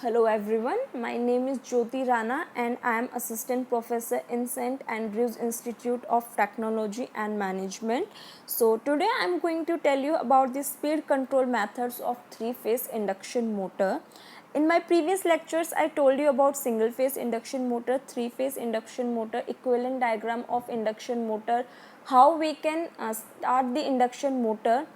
Hello everyone, my name is Jyoti Rana and I am Assistant Professor in St. Andrews Institute of Technology and Management. So today I am going to tell you about the speed control methods of three-phase induction motor. In my previous lectures I told you about single-phase induction motor, three-phase induction motor, equivalent diagram of induction motor, how we can start the induction motor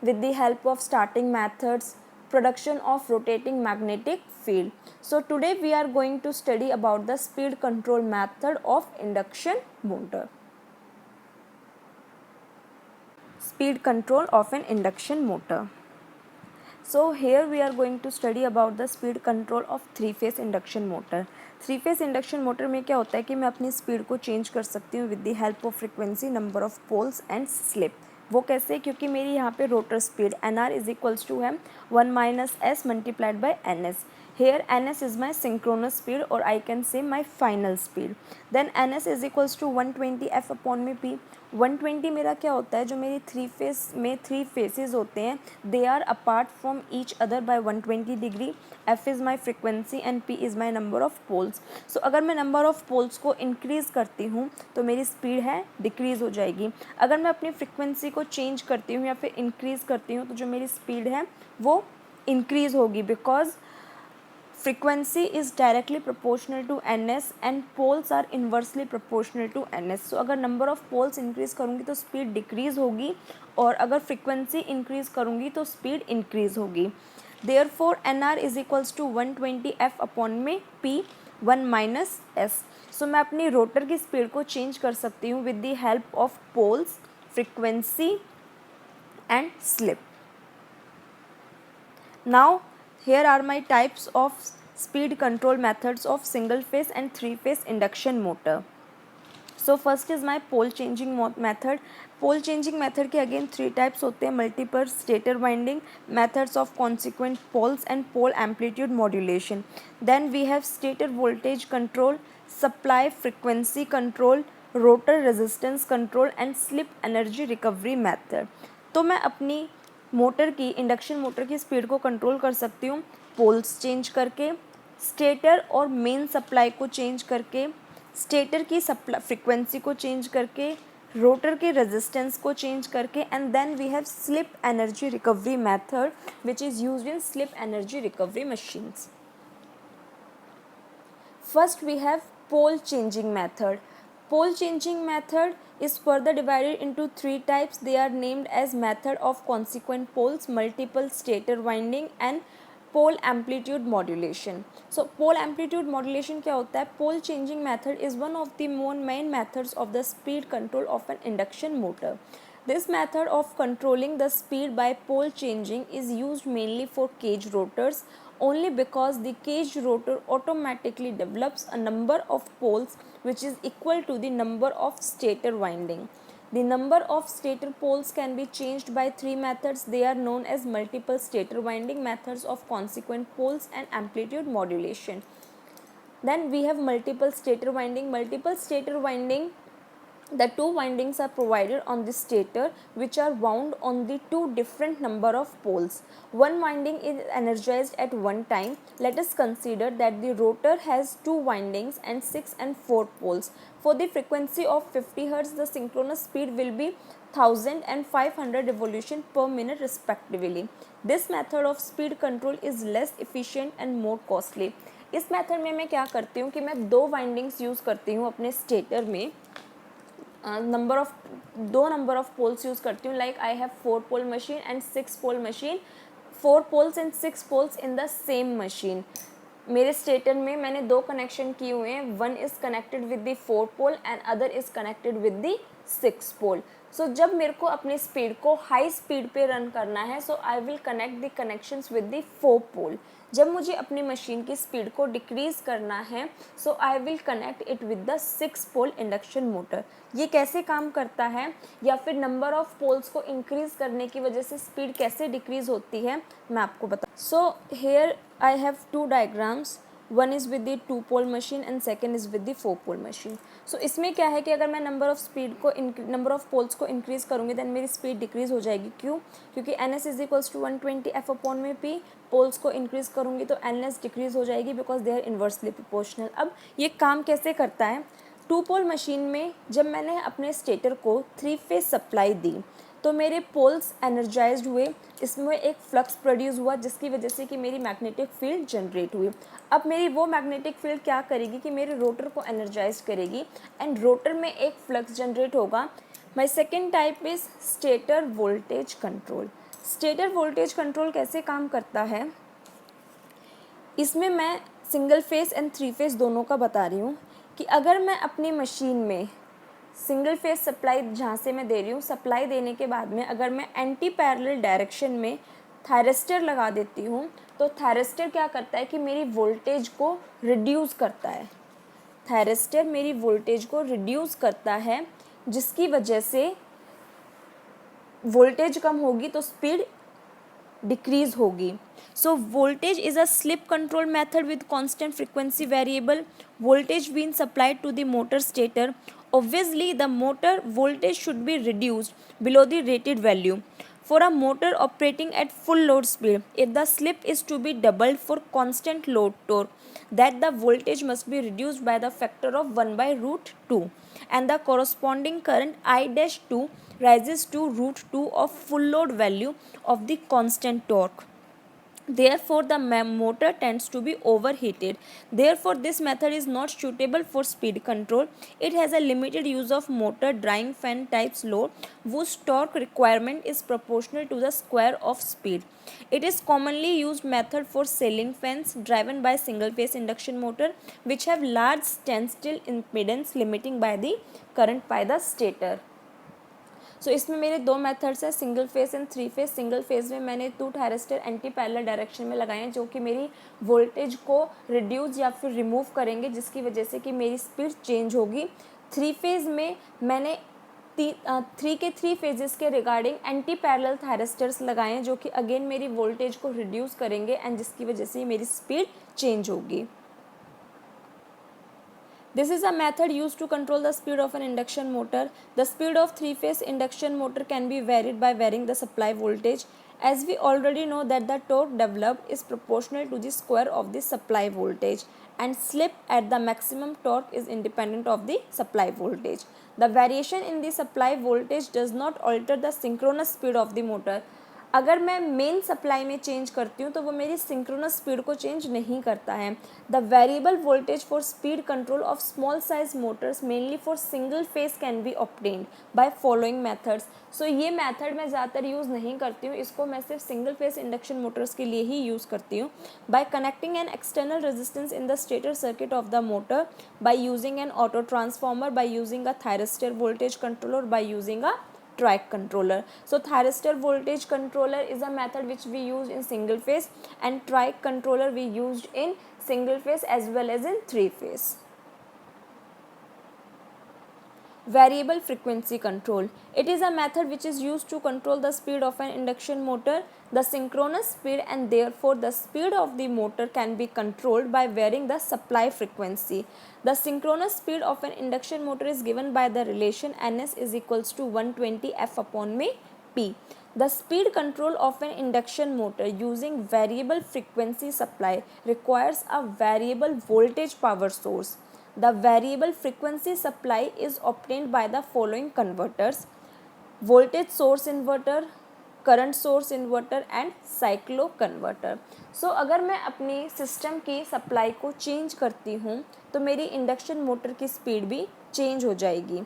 with the help of starting methods, production of rotating magnetic field. So today we are going to study about the speed control method of induction motor. Speed control of an induction motor. So here we are going to study about the speed control of three phase induction motor. Three phase induction motor में क्या होता है कि मैं अपनी speed को change कर सकती हूँ with the help of frequency, number of poles and slip. वो कैसे? क्योंकि मेरी यहाँ पे rotor speed N R is equals to है 1 minus S multiplied by N S. Here ns is my synchronous speed or I can say my final speed. Then ns is equals to 120 f upon में p. 120 मेरा क्या होता है? जो मेरी three phase में three phases होते हैं they are apart from each other by 120 degree. f is my frequency and p is my number of poles. So अगर मैं नंबर ऑफ पोल्स को इंक्रीज़ करती हूँ तो मेरी स्पीड है डिक्रीज़ हो जाएगी. अगर मैं अपनी फ्रिक्वेंसी को चेंज करती हूँ या फिर इंक्रीज़ करती हूँ तो जो मेरी स्पीड है वो इंक्रीज़ होगी because frequency is directly proportional to ns and poles are inversely proportional to ns. So अगर number of poles increase करूँगी तो speed decrease होगी और अगर frequency increase करूँगी तो speed increase होगी. Therefore nr is equals to 120 f upon में p 1 minus s. So मैं अपनी रोटर की स्पीड को चेंज कर सकती हूँ with the help of poles, frequency and slip. Now here are my types of speed control methods of single phase and three phase induction motor. So first is my pole changing method. Pole changing method के again three types होते हैं: multiple stator winding, methods of consequent poles and pole amplitude modulation. Then we have stator voltage control, supply frequency control, rotor resistance control and slip energy recovery method. तो मैं अपनी motor की induction motor की speed को control कर सकती हूँ poles change करके, स्टेटर और मेन सप्लाई को चेंज करके, स्टेटर की सप्लाई फ्रिक्वेंसी को चेंज करके, रोटर के रेजिस्टेंस को चेंज करके and then we have slip energy recovery method which is used in slip energy recovery machines. First we have pole changing method. Pole changing method is further divided into three types. They are named as method of consequent poles, multiple stator winding and pole amplitude modulation. So pole amplitude modulation क्या होता है? Pole changing method is one of the main methods of the speed control of an induction motor. This method of controlling the speed by pole changing is used mainly for cage rotors only because the cage rotor automatically develops a number of poles which is equal to the number of stator winding. The number of stator poles can be changed by three methods. They are known as multiple stator winding, methods of consequent poles and amplitude modulation. Then we have multiple stator winding. Multiple stator winding, the two windings are provided on the stator which are wound on the two different number of poles. One winding is energized at one time. Let us consider that the rotor has two windings and 6 and 4 poles. For the frequency of 50 Hz, the synchronous speed will be 1000 and 500 revolution per minute respectively. This method of speed control is less efficient and more costly. इस method में मैं क्या करती हूँ कि मैं दो windings use करती हूँ अपने स्टेटर में, नंबर ऑफ पोल्स यूज़ करती हूँ. Like I have 4 pole machine and 6 pole machine, 4 poles and 6 poles in the same machine. मेरे स्टेटर में मैंने दो कनेक्शन किए हुए हैं. One is connected with the 4 pole and other is connected with the 6 pole. So जब मेरे को अपनी स्पीड को हाई स्पीड पे रन करना है so I will connect the connections with the 4 pole. जब मुझे अपनी मशीन की स्पीड को डिक्रीज़ करना है so I will connect it with the 6 pole induction motor. ये कैसे काम करता है या फिर नंबर ऑफ पोल्स को इंक्रीज़ करने की वजह से स्पीड कैसे डिक्रीज़ होती है मैं आपको बता. So here I have two diagrams. One is with the 2 pole machine and second is with the 4 pole machine. So इसमें क्या है कि अगर मैं नंबर ऑफ पोल्स को इंक्रीज़ करूँगी देन मेरी स्पीड डिक्रीज़ हो जाएगी। क्यों? क्योंकि NS is equals to 120 F upon में P। पोल्स को इंक्रीज़ करूँगी तो NS डिक्रीज़ हो जाएगी because they are inversely proportional. अब ये काम कैसे करता है? 2 पोल मशीन में जब मैंने अपने स्टेटर को 3 फेज सप्लाई दी तो मेरे पोल्स एनर्जाइज्ड हुए, इसमें एक फ्लक्स प्रोड्यूस हुआ जिसकी वजह से कि मेरी मैग्नेटिक फील्ड जनरेट हुई। अब मेरी वो मैग्नेटिक फील्ड क्या करेगी कि मेरे रोटर को एनर्जाइज करेगी एंड रोटर में एक फ्लक्स जनरेट होगा। My second type is stator voltage control. Stator voltage control कैसे काम करता है, इसमें मैं सिंगल फेस एंड 3 फेस दोनों का बता रही हूँ कि अगर मैं अपनी मशीन में सिंगल फेस सप्लाई जहाँ से मैं दे रही हूँ, सप्लाई देने के बाद में अगर मैं एंटी पैरेलल डायरेक्शन में थायरिस्टर लगा देती हूँ तो थायरिस्टर क्या करता है कि मेरी वोल्टेज को रिड्यूस करता है। थायरिस्टर मेरी वोल्टेज को रिड्यूस करता है जिसकी वजह से वोल्टेज कम होगी तो स्पीड डिक्रीज होगी। So voltage is a slip control method with constant frequency variable voltage being supplied to the motor stator. Obviously the motor voltage should be reduced below the rated value for a motor operating at full load speed. If the slip is to be doubled for constant load torque, that the voltage must be reduced by the factor of 1 by root 2 and the corresponding current I dash 2 rises to root 2 of full load value of the constant torque. Therefore the motor tends to be overheated. Therefore this method is not suitable for speed control. It has a limited use of motor drying fan types load whose torque requirement is proportional to the square of speed. It is commonly used method for ceiling fans driven by single phase induction motor which have large standstill impedance limiting by the current by the stator. सो इसमें मेरे दो methods हैं, single phase and 3 face. Single phase में मैंने 2 thyristor anti parallel direction में लगाए हैं जो कि मेरी वोल्टेज को रिड्यूस या फिर रिमूव करेंगे जिसकी वजह से कि मेरी स्पीड चेंज होगी। 3 फेज में मैंने 3 फेजेस के रिगार्डिंग एंटी पैरेलल थायरिस्टर्स लगाए हैं जो कि अगेन मेरी वोल्टेज को रिड्यूस करेंगे एंड जिसकी वजह से मेरी स्पीड चेंज होगी। This is a method used to control the speed of an induction motor. The speed of 3-phase induction motor can be varied by varying the supply voltage. As we already know that the torque developed is proportional to the square of the supply voltage and slip at the maximum torque is independent of the supply voltage. The variation in the supply voltage does not alter the synchronous speed of the motor. अगर मैं main supply में change करती हूँ तो वो मेरी synchronous speed को change नहीं करता है। The variable voltage for speed control of small size motors mainly for single phase can be obtained by following methods. So ये मेथड मैं ज़्यादातर यूज़ नहीं करती हूँ, इसको मैं सिर्फ सिंगल फेस इंडक्शन मोटर्स के लिए ही यूज़ करती हूँ। Bye connecting an external resistance in the stator circuit of the motor, by using N auto transformer, by using a thyristor voltage controller, by using a track controller. So thyristor voltage controller is a method which we use in single phase and track controller we used in single phase as well as in 3 phase. Variable frequency control. It is a method which is used to control the speed of an induction motor, the synchronous speed, and therefore the speed of the motor can be controlled by varying the supply frequency. The synchronous speed of an induction motor is given by the relation Ns is equals to 120 F upon में P. The speed control of an induction motor using variable frequency supply requires a variable voltage power source. The variable frequency supply is obtained by the following converters: voltage source inverter, current source inverter and cyclo converter. So अगर मैं अपनी system की supply को change करती हूँ तो मेरी induction motor की स्पीड भी चेंज हो जाएगी।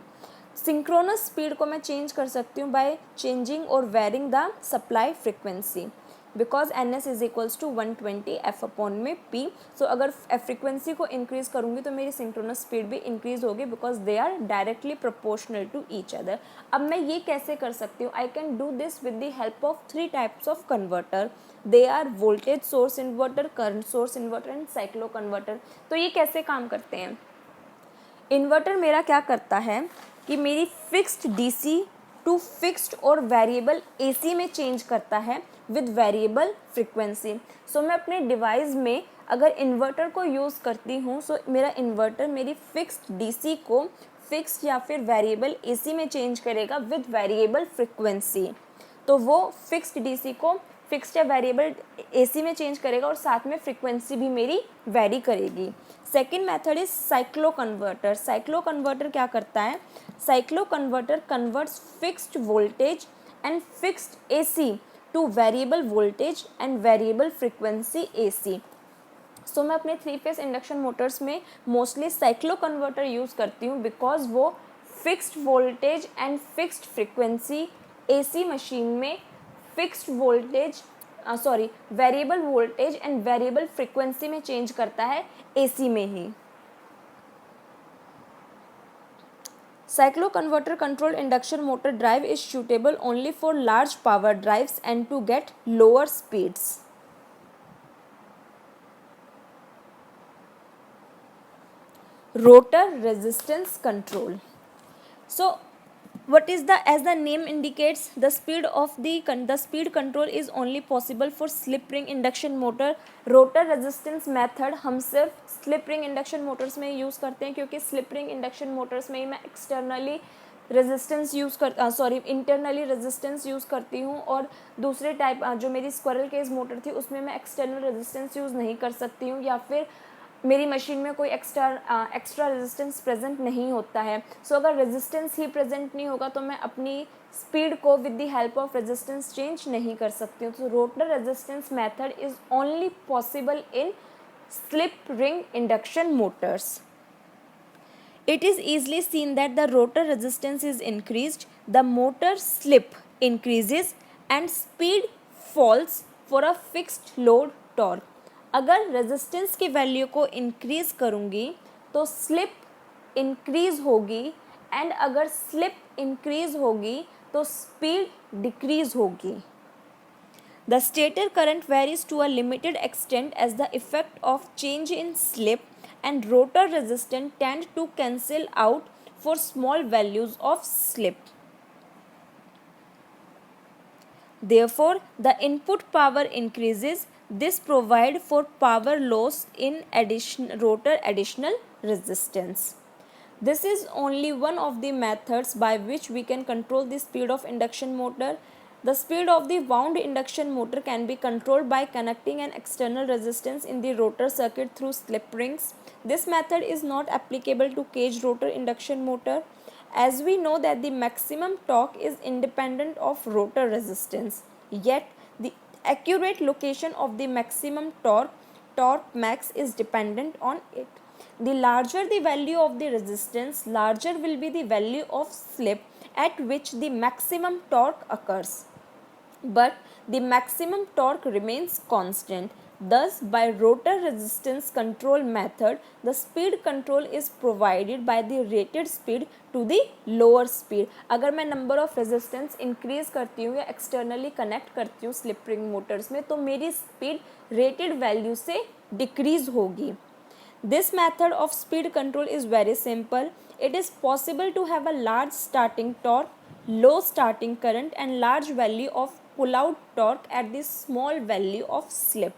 सिंक्रोनस स्पीड को मैं चेंज कर सकती हूँ बाय चेंजिंग और varying the supply frequency because NS is equals to 120 F upon में P। सो अगर फ्रिक्वेंसी को इंक्रीज करूँगी तो मेरी सिंक्रोनस स्पीड भी इंक्रीज होगी because they are directly proportional to each other. अब मैं ये कैसे कर सकती हूँ? I can do this with the help of 3 types of converter. They are voltage source inverter, current source inverter and cyclo converter. तो ये कैसे काम करते हैं? इन्वर्टर मेरा क्या करता है कि मेरी फिक्स्ड DC टू फिक्स्ड और वेरिएबल AC में चेंज करता है विद वेरिएबल फ्रिक्वेंसी। सो मैं अपने डिवाइस में अगर इन्वर्टर को यूज़ करती हूँ सो मेरा इन्वर्टर मेरी फिक्स्ड डीसी को फिक्स्ड या फिर वेरिएबल एसी में चेंज करेगा विद वेरिएबल फ्रिक्वेंसी। तो वो फिक्स्ड डीसी को फिक्स्ड या वेरिएबल एसी में चेंज करेगा और साथ में फ्रिक्वेंसी भी मेरी वेरी करेगी। Second method is cyclo converter. Cyclo converter क्या करता है? Cyclo converter converts fixed voltage and fixed AC to variable voltage and variable frequency AC. So मैं अपने 3 फेस इंडक्शन मोटर्स में मोस्टली साइक्लो कन्वर्टर यूज़ करती हूँ because वो fixed voltage and fixed frequency AC machine में fixed voltage variable voltage and variable frequency में change करता है एसी में ही। Cyclo converter control induction motor drive is suitable only for large power drives and to get lower speeds. Rotor resistance control. So what is as the name indicates, the speed control is only possible for slip ring induction motor. Rotor resistance method हम सिर्फ slip ring induction motors में use करते हैं क्योंकि slip ring induction motors में ही मैं internally resistance use करती हूँ और दूसरे टाइप जो मेरी स्क्विरल केज मोटर थी उसमें मैं एक्सटर्नल रेजिस्टेंस यूज़ नहीं कर सकती हूँ या फिर मेरी मशीन में कोई एक्स्ट्रा रेजिस्टेंस प्रेजेंट नहीं होता है। सो अगर रेजिस्टेंस ही प्रेजेंट नहीं होगा तो मैं अपनी स्पीड को with the help of resistance change नहीं कर सकती हूँ। तो rotor resistance method is only possible in slip ring induction Motors. It is easily seen that the rotor resistance is increased, the motor slip increases and speed falls for a fixed load torque. अगर resistance की value को increase करूँगी तो slip increase होगी and अगर slip increase होगी तो speed decrease होगी. The stator current varies to a limited extent as the effect of change in slip and rotor resistance tend to cancel out for small values of slip. Therefore, the input power increases. This provide for power loss in rotor additional resistance. This is only one of the methods by which we can control the speed of induction motor. The speed of the wound induction motor can be controlled by connecting an external resistance in the rotor circuit through slip rings. This method is not applicable to cage rotor induction motor, as we know that the maximum torque is independent of rotor resistance. Yet, the accurate location of the maximum torque max is dependent on it. The larger the value of the resistance, larger will be the value of slip at which the maximum torque occurs. But the maximum torque remains constant. Thus, by rotor resistance control method, the speed control is provided by the rated speed to the lower speed. अगर मैं number of resistance increase करती हूँ या externally connect करती हूँ slip ring motors में तो मेरी speed rated value से decrease होगी. This method of speed control is very simple. It is possible to have a large starting torque, low starting current and large value of pull-out torque at the small value of slip.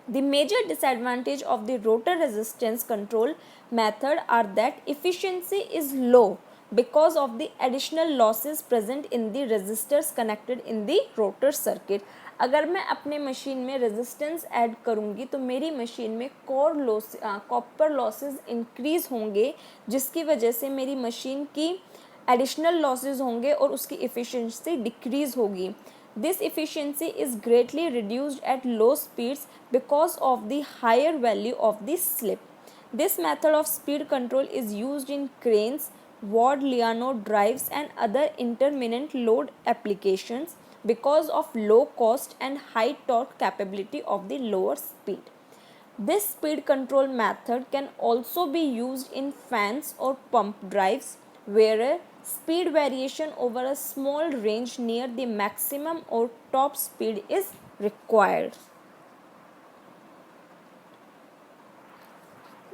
The major disadvantage of the rotor resistance control method are that efficiency is low because of the additional losses present in the resistors connected in the rotor circuit. अगर मैं अपने machine में resistance add करूँगी तो मेरी machine में copper losses increase होंगे जिसकी वजह से मेरी मशीन की एडिशनल लॉसेस होंगे और उसकी एफिशिएंसी डिक्रीज़ होगी. This efficiency is greatly reduced at low speeds because of the higher value of the slip. This method of speed control is used in cranes, Ward-Liano drives and other intermittent load applications because of low cost and high torque capability of the lower speed. This speed control method can also be used in fans or pump drives where speed variation over a small range near the maximum or top speed is required.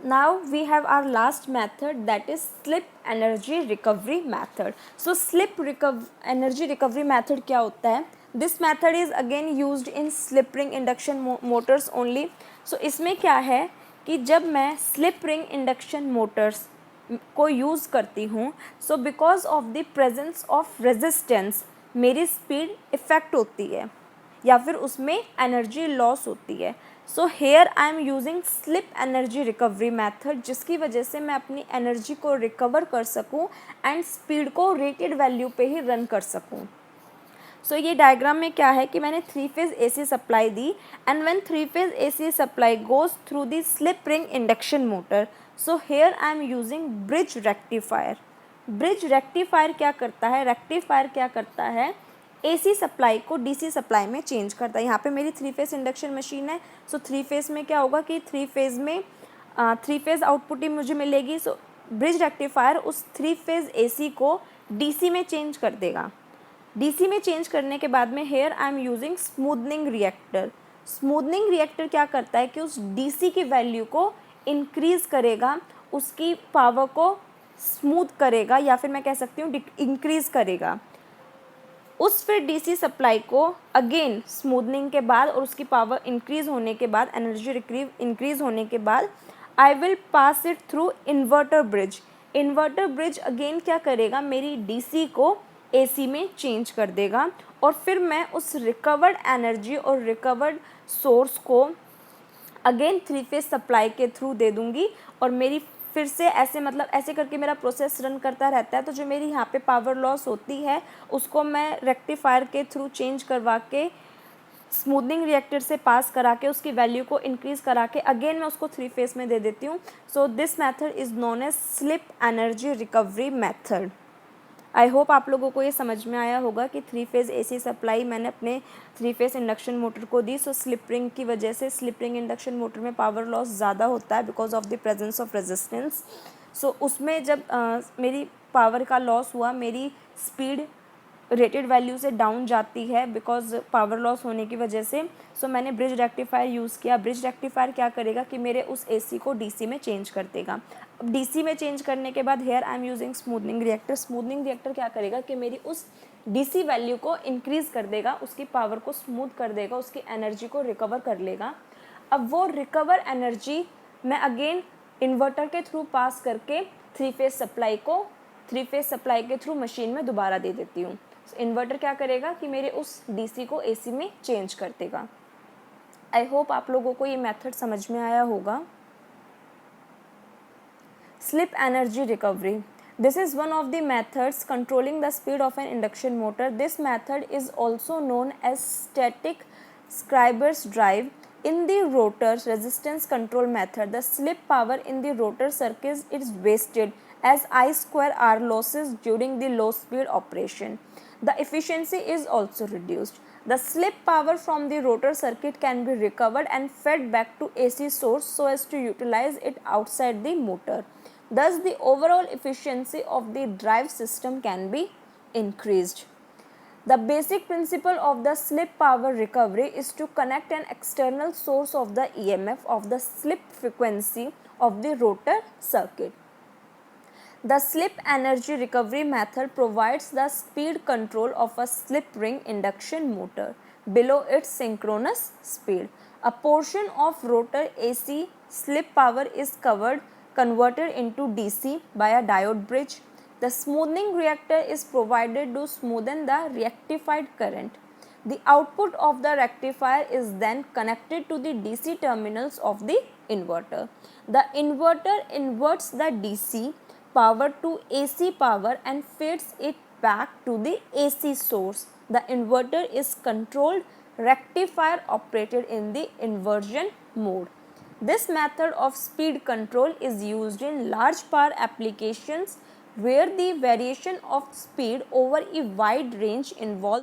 Now we have our last method, that is slip energy recovery method. So slip energy recovery method क्या होता है? This method is again used in slip ring induction motors only. सो इसमें क्या है कि जब मैं slip ring induction Motors को यूज़ करती हूँ, so because of the presence of resistance मेरी स्पीड इफ़ेक्ट होती है या फिर उसमें एनर्जी लॉस होती है. सो here I am using slip energy recovery method, जिसकी वजह से मैं अपनी एनर्जी को रिकवर कर सकूँ एंड स्पीड को रेटेड वैल्यू पे ही रन कर सकूँ. सो ये डायग्राम में क्या है कि मैंने 3 phase AC supply the and when 3 phase AC supply goes through the slip ring induction motor, so here I am using bridge rectifier. Bridge rectifier क्या करता है? रेक्टिफायर क्या करता है? AC सप्लाई को DC सप्लाई में चेंज करता है. यहाँ पे मेरी 3 फेज़ इंडक्शन मशीन है. सो 3 फेज़ में क्या होगा कि 3 फेज़ में 3 फेज़ आउटपुट ही मुझे मिलेगी. सो ब्रिज रेक्टिफायर उस 3 फेज़ AC को DC में चेंज कर देगा. DC में चेंज करने के बाद में here I am using smoothening reactor. Smoothening reactor क्या करता है कि उस DC की वैल्यू को इंक्रीज़ करेगा, उसकी पावर को स्मूथ करेगा या फिर मैं कह सकती हूँ इंक्रीज़ करेगा. उस फिर DC सप्लाई को अगेन स्मूदनिंग के बाद और उसकी पावर इंक्रीज़ होने के बाद, एनर्जी इंक्रीज़ होने के बाद, I will pass it through inverter bridge. Inverter bridge again क्या करेगा? मेरी DC को AC में चेंज कर देगा और फिर मैं उस रिकवर्ड एनर्जी और रिकवर्ड सोर्स को अगेन 3 फेज़ सप्लाई के थ्रू दे दूँगी और मेरी फिर से ऐसे मतलब ऐसे करके मेरा प्रोसेस रन करता रहता है. तो जो मेरी यहाँ पे पावर लॉस होती है उसको मैं रेक्टिफायर के थ्रू चेंज करवा के स्मूदनिंग रिएक्टर से पास करा के उसकी वैल्यू को इंक्रीज़ करा के अगेन मैं उसको 3 फेज़ में दे देती हूँ. So this method is known as slip energy recovery method. I hope आप लोगों को ये समझ में आया होगा कि 3 फेज़ AC सप्लाई मैंने अपने 3 फेज़ इंडक्शन मोटर को दी. सो स्लिप रिंग की वजह से स्लिप रिंग इंडक्शन मोटर में पावर लॉस ज़्यादा होता है because of the presence of resistance. So उसमें जब मेरी पावर का लॉस हुआ, मेरी स्पीड रेटेड वैल्यू से डाउन जाती है बिकॉज पावर लॉस होने की वजह से. सो मैंने ब्रिज रेक्टिफायर यूज़ किया. ब्रिज रेक्टिफायर क्या करेगा कि मेरे उस AC को DC में चेंज कर देगा. अब DC में चेंज करने के बाद here I am using smoothening reactor. Smoothening reactor क्या करेगा कि मेरी उस DC वैल्यू को इंक्रीज़ कर देगा, उसकी पावर को स्मूथ कर देगा, उसकी एनर्जी को रिकवर कर लेगा. अब वो रिकवर एनर्जी मैं अगेन इन्वर्टर के थ्रू पास करके 3 फेज़ सप्लाई के थ्रू मशीन में दोबारा दे देती हूँ. इन्वर्टर क्या करेगा कि मेरे उस DC को AC में चेंज कर देगा. आई होप आप लोगों को ये मेथड समझ में आया होगा. Slip energy recovery. This is one of the methods controlling the speed of an induction motor. This method is also known as static Scriber's drive. In the rotor resistance control method, the slip power in the rotor circuit is wasted as I square R losses during the low speed operation. The efficiency is also reduced. The slip power from the rotor circuit can be recovered and fed back to AC source so as to utilize it outside the motor. Thus, the overall efficiency of the drive system can be increased. The basic principle of the slip power recovery is to connect an external source of the EMF of the slip frequency of the rotor circuit. The slip energy recovery method provides the speed control of a slip ring induction motor below its synchronous speed. A portion of rotor AC slip power is converted into DC by a diode bridge. The smoothing reactor is provided to smoothen the rectified current. The output of the rectifier is then connected to the DC terminals of the inverter. The inverter inverts the DC power to AC power and feeds it back to the AC source. The inverter is controlled rectifier operated in the inversion mode. This method of speed control is used in large power applications where the variation of speed over a wide range involves